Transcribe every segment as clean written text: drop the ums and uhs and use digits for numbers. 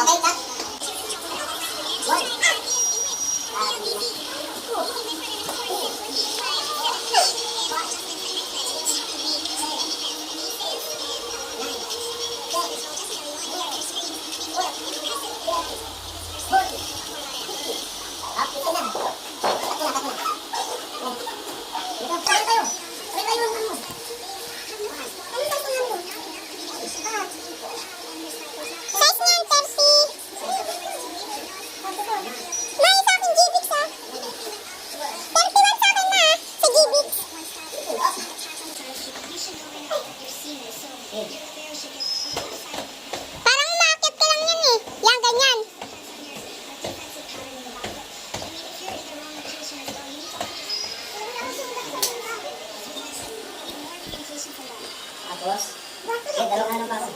Okay, cut. One. Parang umakit ka lang yan eh. Yan, ganyan. Tapos, dalawa na pa ako.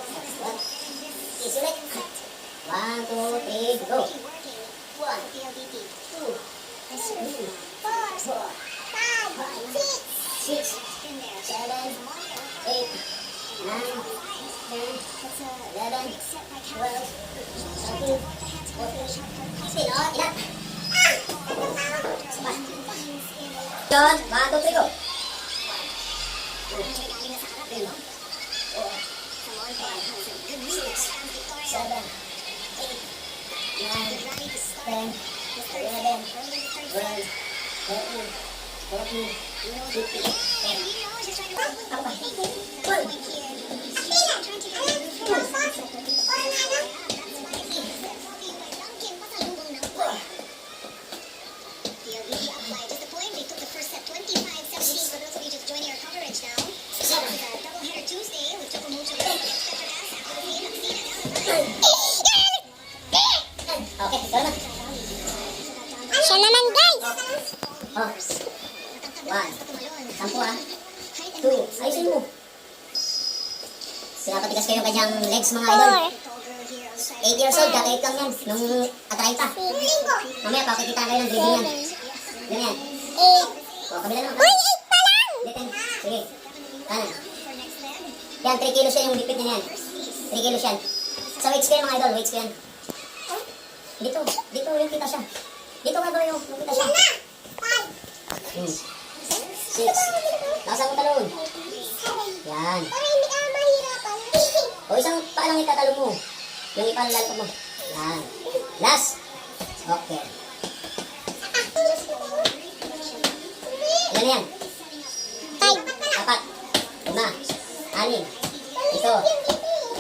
Isulit. 1, 2, 3, go. 1, 2, 3, 4, 5, 6, 7, 8, 9, 10, 11, 12, 13, 14, 16. Oh, ilan? John, 1, 2, 3, go. Okay, ikaw naman. Siya naman, guys. Oh. 1. 10 ah. 2. Ayusin mo. Sinapatigas kayo kanyang legs mga idol. 8 years old, kaka-8 lang yan. Nung atrayta. Mamaya pakikita kayo ng dribbling yan. Ganyan. 8. O, kabila naman. Uy, 8 pa lang. Ulitin. Sige. Kanan. Yan, 3 kilos yan yung lipid niya yan. 3 kilos yan. Sa weights ko yan mga idol, weights ko yan. Dito yung kita siya. Dito nga bro yung kita siya. 6. Nasa mo talon. Yan. Para hindi ka mahirapan. O isang paa lang itatalo mo. Yung ipalalalo mo. Yan. Last. Okay. Ilan yan? 4. 5. 6. 7.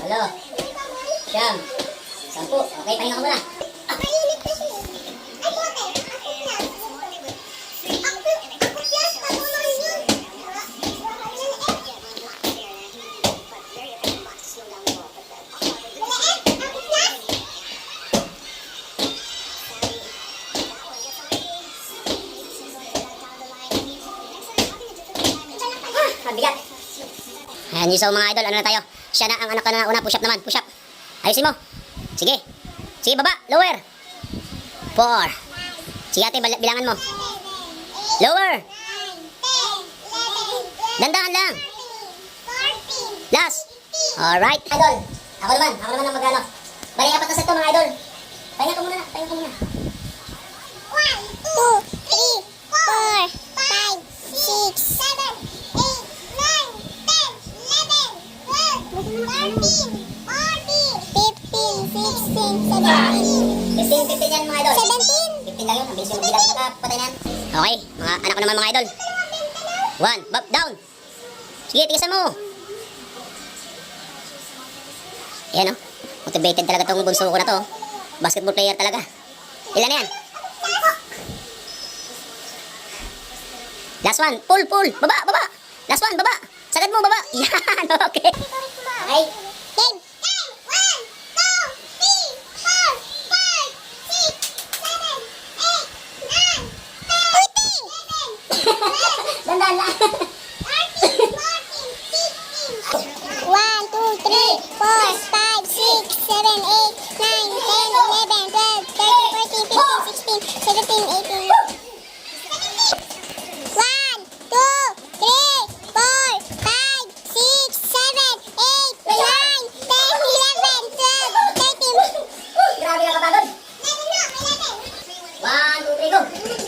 8. 9. 10. Okay, pahinga ka muna. Mainit kasi. Ay, bote. Akit na. Ako plus, patuloy yun. Mabigat. Ayan, yung sa mga idol, ano na tayo? Siya na ang anak na una, push up naman, push up. Ayusin mo. Sige. Sige, baba, lower. 4. Sige ate, bilangan mo. Lower. Dandahan lang. Last. Alright. Idol, ako naman ang mag-ano. Bali, 4 na set to mga idol. Pahinga ka muna. 1, 2, 3, 4, 5, 6, 7, 8, 9, 15 yan mga idol. 17. 15 lang yun. Ang bilis yung bilang. Nakapatay na yan. Okay, mga anak ko naman mga idol. 1, down. Sige, tigasan mo. Ayan o. Motivated talaga tong bunso ko na to. Basketball player talaga. Ilan na yan? Last one. Pull. Baba. Last one, baba. Sagad mo, baba. Yan, okay. Okay. Game. 1, 2, 3, 4, 5, 6, 7, 8, 9, 10, 11, 12, 13, 14, 15. Dandan lang. 1, 2, 3, 4, 5, 6, 7, 8, 9, 10, 11, 12, 13, 14, 15, 16, 17, 18. 1, 2, 3, 4, 5, 6, 7, 8, 9, 10, 11, 12, 13. Grabe ka kapagod. 1, 2, 3, go.